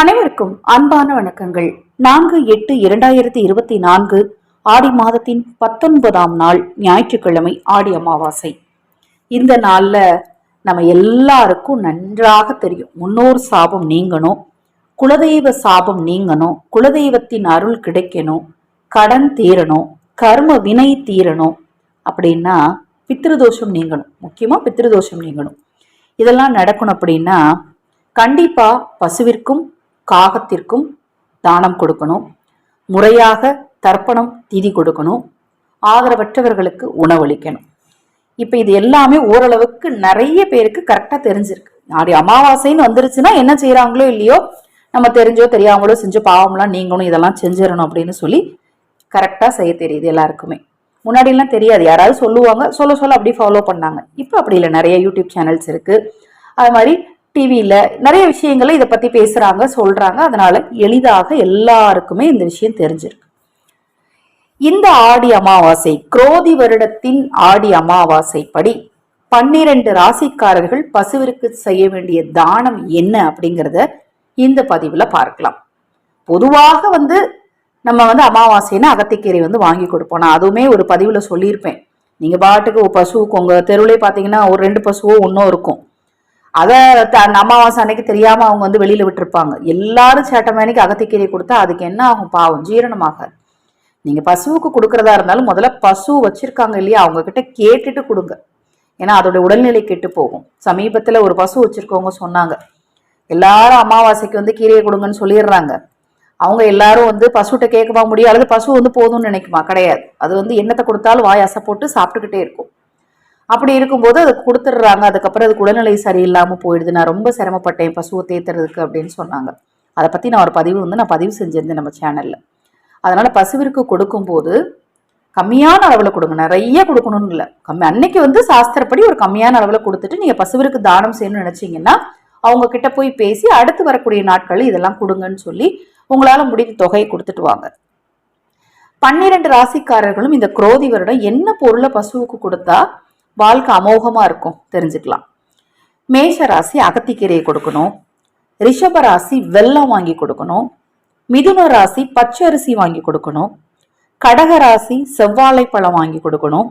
அனைவருக்கும் அன்பான வணக்கங்கள். 4/8/2024 ஆடி மாதத்தின் 19ஆம் நாள் ஞாயிற்றுக்கிழமை ஆடி அமாவாசை. இந்த நாள்ல நம்ம எல்லாருக்கும் நன்றாக தெரியும், முன்னோர் சாபம் நீங்கணும், குலதெய்வ சாபம் நீங்கணும், குலதெய்வத்தின் அருள் கிடைக்கணும், கடன் தீரணும், கர்ம வினை தீரணும், அப்படின்னா பித்ருதோஷம் நீங்கணும். முக்கியமா பித்ருதோஷம் நீங்கணும். இதெல்லாம் நடக்கணும் அப்படின்னா கண்டிப்பா பசுவிற்கும் காகத்திற்கும் தானம் கொடுக்கணும், முறையாக தர்ப்பணம் திதி கொடுக்கணும், ஆதரவற்றவர்களுக்கு உணவளிக்கணும். இப்ப இது எல்லாமே ஓரளவுக்கு நிறைய பேருக்கு கரெக்டா தெரிஞ்சிருக்கு. ஆடி அமாவாசைன்னு வந்துருச்சுன்னா என்ன செய்யறாங்களோ இல்லையோ, நம்ம தெரிஞ்சோ தெரியாமலோ செஞ்சு பாவம்லாம் நீங்கணும், இதெல்லாம் செஞ்சிடணும் அப்படின்னு சொல்லி கரெக்டா செய்ய தெரியுது எல்லாருக்குமே. முன்னாடி எல்லாம் தெரியாது, யாராவது சொல்லுவாங்க, சொல்ல அப்படி ஃபாலோ பண்ணாங்க. இப்ப அப்படி இல்லை, நிறைய யூடியூப் சேனல்ஸ் இருக்கு, அது மாதிரி டிவியில நிறைய விஷயங்களை இதை பத்தி பேசுறாங்க, சொல்றாங்க. அதனால எளிதாக எல்லாருக்குமே இந்த விஷயம் தெரிஞ்சிருக்கு. இந்த ஆடி அமாவாசை குரோதி வருடத்தின் ஆடி அமாவாசை படி 12 ராசிக்காரர்கள் பசுவிற்கு செய்ய வேண்டிய தானம் என்ன அப்படிங்கிறத இந்த பதிவுல பார்க்கலாம். பொதுவாக நம்ம அமாவாசைன்னு அகத்திக்கீரை வாங்கி கொடுப்போம். நான் அதுவுமே ஒரு பதிவுல சொல்லியிருப்பேன். நீங்க பாட்டுக்கு பசுவுக்கு உங்க தெருவிலே பாத்தீங்கன்னா ஒரு 2 பசுவோ ஒன்னும் இருக்கும். அதை அமாவாசை அன்னைக்கு தெரியாம அவங்க வெளியில விட்டுருப்பாங்க. எல்லாரும் சேட்டமேனைக்கு அகத்திக்கீரை கொடுத்தா அதுக்கு என்ன ஆகும்? பாவம், ஜீரணமாக. நீங்க பசுவுக்கு கொடுக்கறதா இருந்தாலும் முதல்ல பசு வச்சிருக்காங்க இல்லையா, அவங்க கிட்ட கேட்டுட்டு கொடுங்க. ஏன்னா அதோட உடல்நிலை கெட்டு போகும். சமீபத்துல ஒரு பசு வச்சிருக்கவங்க சொன்னாங்க, எல்லாரும் அமாவாசைக்கு கீரையை கொடுங்கன்னு சொல்லிடுறாங்க. அவங்க எல்லாரும் பசுகிட்ட கேட்கவா முடியும்? அல்லது பசு போதும்னு நினைக்குமா? கிடையாது. அது என்னத்தை கொடுத்தாலும் வாய் அசை போட்டு சாப்பிட்டுக்கிட்டே இருக்கும். அப்படி இருக்கும்போது அது கொடுத்துடுறாங்க. அதுக்கப்புறம் அதுக்கு உடல்நிலை சரியில்லாமல் போயிடுது. நான் ரொம்ப சிரமப்பட்டேன் பசுவை தேத்துறதுக்கு அப்படின்னு சொன்னாங்க. அதை பற்றி நான் ஒரு பதிவு நான் பதிவு செஞ்சிருந்தேன் நம்ம சேனலில். அதனால் பசுவிற்கு கொடுக்கும்போது கம்மியான அளவில் கொடுங்க, நிறைய கொடுக்கணும்னு இல்லை. அன்னைக்கு சாஸ்திரப்படி ஒரு கம்மியான அளவில் கொடுத்துட்டு நீங்கள் பசுவிற்கு தானம் செய்யணும்னு நினச்சிங்கன்னா அவங்க கிட்ட போய் பேசி அடுத்து வரக்கூடிய நாட்களில் இதெல்லாம் கொடுங்கன்னு சொல்லி உங்களால் முடிந்த தொகையை கொடுத்துட்டு வாங்க. 12 ராசிக்காரர்களும் இந்த குரோதி வருடம் என்ன பொருளை பசுவுக்கு கொடுத்தா வாழ்க்கை அமோகமா இருக்கும் தெரிஞ்சுக்கலாம். மேஷ ராசி அகத்திக்கீரையை கொடுக்கணும், ரிஷப ராசி வெல்லம் வாங்கி கொடுக்கணும், மிதுன ராசி பச்சரிசி வாங்கி கொடுக்கணும், கடக ராசி செவ்வாழை பழம் வாங்கி கொடுக்கணும்,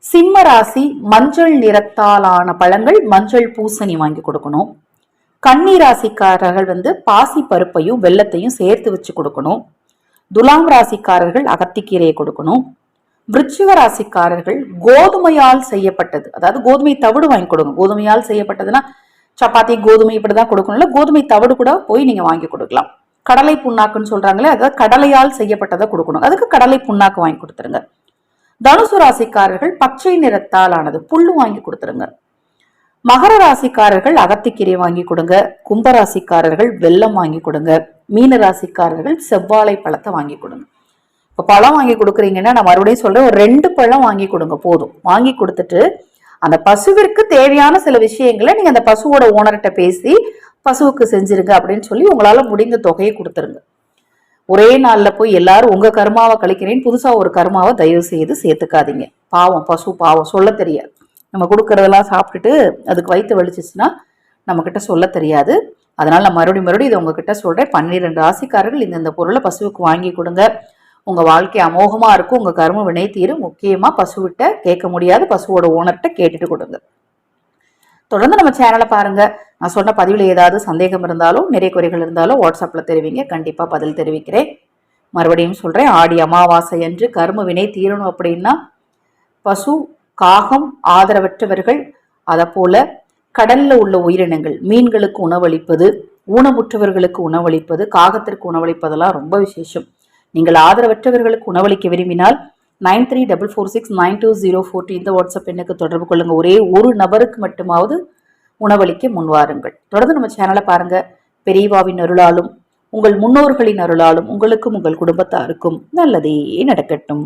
சிம்ம ராசி மஞ்சள் நிறத்தாலான பழங்கள் மஞ்சள் பூசணி வாங்கி கொடுக்கணும், கன்னி ராசிக்காரர்கள் பாசி பருப்பையும் வெல்லத்தையும் சேர்த்து வச்சு கொடுக்கணும், துலாம் ராசிக்காரர்கள் அகத்திக்கீரையை கொடுக்கணும், விருச்சிக ராசிக்காரர்கள் கோதுமையால் செய்யப்பட்டது, அதாவது கோதுமை தவிடு வாங்கி கொடுங்க. கோதுமையால் செய்யப்பட்டதுன்னா சப்பாத்தி கோதுமை இப்படிதான் கொடுக்கணும்ல, கோதுமை தவிடு கூட போய் நீங்க வாங்கி கொடுக்கலாம். கடலை புண்ணாக்குன்னு சொல்றாங்களே, அதாவது கடலையால் செய்யப்பட்டதை கொடுக்கணும். அதுக்கு கடலை புண்ணாக்கு வாங்கி கொடுத்துருங்க. தனுசு ராசிக்காரர்கள் பச்சை நிறத்தால் ஆனது புல்லு வாங்கி கொடுத்துருங்க. மகர ராசிக்காரர்கள் அகத்திக்கீரை வாங்கி கொடுங்க. கும்பராசிக்காரர்கள் வெல்லம் வாங்கி கொடுங்க. மீன ராசிக்காரர்கள் செவ்வாழை பழத்தை வாங்கி கொடுங்க. இப்போ பழம் வாங்கி கொடுக்குறீங்கன்னா நான் மறுபடியும் சொல்றேன், ஒரு 2 பழம் வாங்கி கொடுங்க போதும். வாங்கி கொடுத்துட்டு அந்த பசுவிற்கு தேவையான சில விஷயங்களை நீங்க அந்த பசுவோட ஓனர்கிட்ட பேசி பசுவுக்கு செஞ்சிருங்க அப்படின்னு சொல்லி உங்களால முடிந்த தொகையை கொடுத்துருங்க. ஒரே நாள்ல போய் எல்லாரும் உங்க கர்மாவை கழிக்கிறேன்னு புதுசா ஒரு கர்மாவை தயவு செய்து சேர்த்துக்காதீங்க. பாவம், பசு பாவம், சொல்ல தெரியாது. நம்ம கொடுக்கறதெல்லாம் சாப்பிட்டுட்டு அதுக்கு வயிற்று வலிச்சிச்சுன்னா நம்ம கிட்ட சொல்ல தெரியாது. அதனால நான் மறுபடியும் இதை உங்ககிட்ட சொல்றேன். 12 ராசிக்காரர்கள் இந்த பொருளை பசுவுக்கு வாங்கி கொடுங்க. உங்க வாழ்க்கை அமோகமா இருக்கும். உங்க கர்ம வினை தீரும். முக்கியமா பசுவிட்ட கேட்க முடியாது, பசுவோட ஓனர்கிட்ட கேட்டுட்டு கொடுங்க. தொடர்ந்து நம்ம சேனலை பாருங்க. நான் சொன்ன பதிவில் ஏதாவது சந்தேகம் இருந்தாலும் நிறைய குறைகள் இருந்தாலும் வாட்ஸ்அப்ல தெரிவிங்க, கண்டிப்பா பதில் தெரிவிக்கிறேன். மறுபடியும் சொல்றேன், ஆடி அமாவாசை அன்று கர்ம வினை தீரணும் அப்படின்னா பசு, காகம், ஆதரவற்றவர்கள், அதை போல கடல்ல உள்ள உயிரினங்கள், மீன்களுக்கு உணவளிப்பது, ஊனமுற்றவர்களுக்கு உணவளிப்பது, காகத்திற்கு உணவளிப்பதெல்லாம் ரொம்ப விசேஷம். நீங்கள் ஆதரவற்றவர்களுக்கு உணவளிக்க விரும்பினால் 9344692040 இந்த வாட்ஸ்அப் எண்ணுக்கு தொடர்பு கொள்ளுங்க. ஒரே ஒரு நபருக்கு மட்டுமாவது உணவளிக்க முன்வாருங்கள். தொடர்ந்து நம்ம சேனலை பாருங்க. பெரியவாவின் அருளாலும் உங்கள் முன்னோர்களின் அருளாலும் உங்களுக்கும் உங்கள் குடும்பத்தாருக்கும் நல்லதே நடக்கட்டும்.